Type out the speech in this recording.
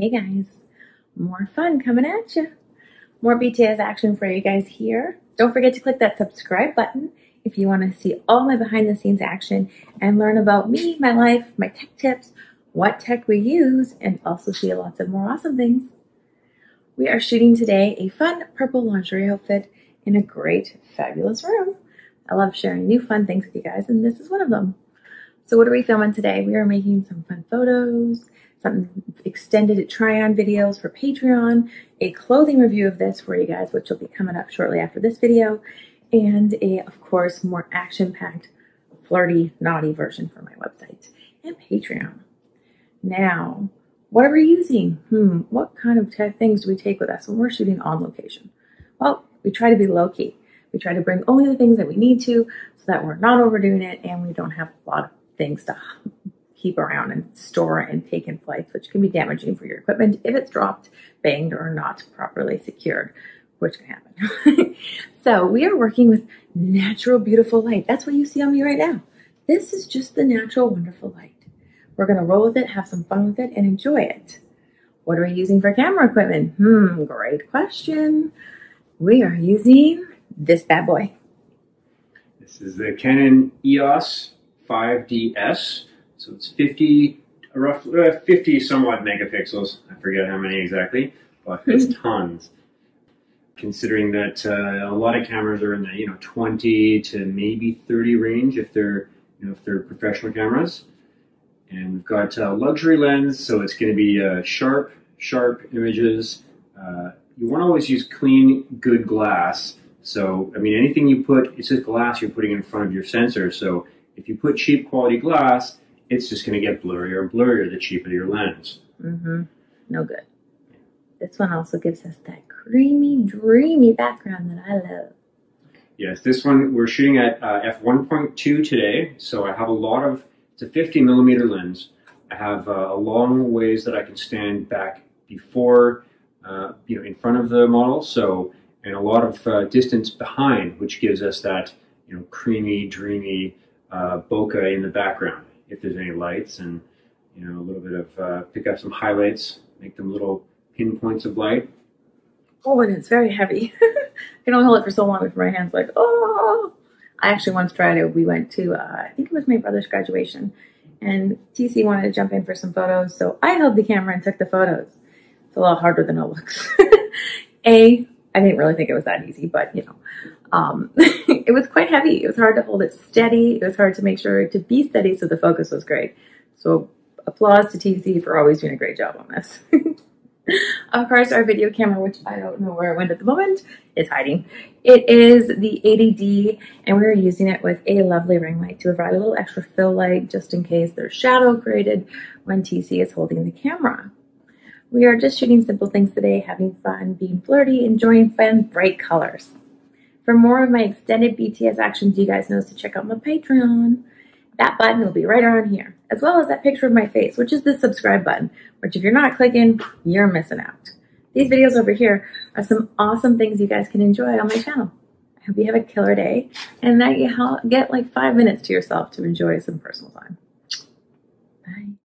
Hey guys, more fun coming at you. More BTS action for you guys here. Don't forget to click that subscribe button if you want to see all my behind the scenes action and learn about me, my life, my tech tips, what tech we use, and also see lots of more awesome things. We are shooting today a fun purple lingerie outfit in a great, fabulous room. I love sharing new fun things with you guys, and this is one of them. So what are we filming today? We are making some fun photos, some extended try-on videos for Patreon, a clothing review of this for you guys, which will be coming up shortly after this video, and of course, more action-packed, flirty, naughty version for my website and Patreon. Now, what are we using? What kind of things do we take with us when we're shooting on location? Well, we try to be low-key. We try to bring only the things that we need to so that we're not overdoing it and we don't have a lot of things to keep around and store and take in flights, which can be damaging for your equipment if it's dropped, banged, or not properly secured, which can happen. So we are working with natural, beautiful light. That's what you see on me right now. This is just the natural, wonderful light. We're going to roll with it, have some fun with it, and enjoy it. What are we using for camera equipment? Great question. We are using this bad boy. This is the Canon EOS 5DS. So it's 50 somewhat megapixels. I forget how many exactly, but it's tons. Considering that a lot of cameras are in the 20 to maybe 30 range if they're professional cameras. And we've got a luxury lens, so it's going to be sharp images. You want to always use clean, good glass. So, I mean, anything you put, it's just glass you're putting in front of your sensor. So if you put cheap quality glass, it's just going to get blurrier and blurrier the cheaper your lens. No good. This one also gives us that creamy, dreamy background that I love. Yes, this one we're shooting at f1.2 today. So I have it's a 50mm lens. I have a long ways that I can stand back before, in front of the model. So, and a lot of distance behind, which gives us that, creamy, dreamy bokeh in the background. If there's any lights and, a little bit of, pick up some highlights, make them little pinpoints of light. Oh, and it's very heavy. I can only hold it for so long before my hand's like, oh. I actually once tried it. We went to, I think it was my brother's graduation, and TC wanted to jump in for some photos, so I held the camera and took the photos. It's a lot harder than it looks. I didn't really think it was that easy, but, it was quite heavy. It was hard to hold it steady. It was hard to make sure to be steady, so the focus was great. So applause to TC for always doing a great job on this. Of course, our video camera, which I don't know where it went at the moment, is hiding. It is the 80D, and we're using it with a lovely ring light to provide a little extra fill light just in case there's shadow created when TC is holding the camera. We are just shooting simple things today, having fun, being flirty, enjoying fun, bright colors. For more of my extended BTS actions, you guys know to check out my Patreon. That button will be right around here, as well as that picture of my face, which is the subscribe button, which if you're not clicking, you're missing out. These videos over here are some awesome things you guys can enjoy on my channel. I hope you have a killer day and that you get like 5 minutes to yourself to enjoy some personal time. Bye.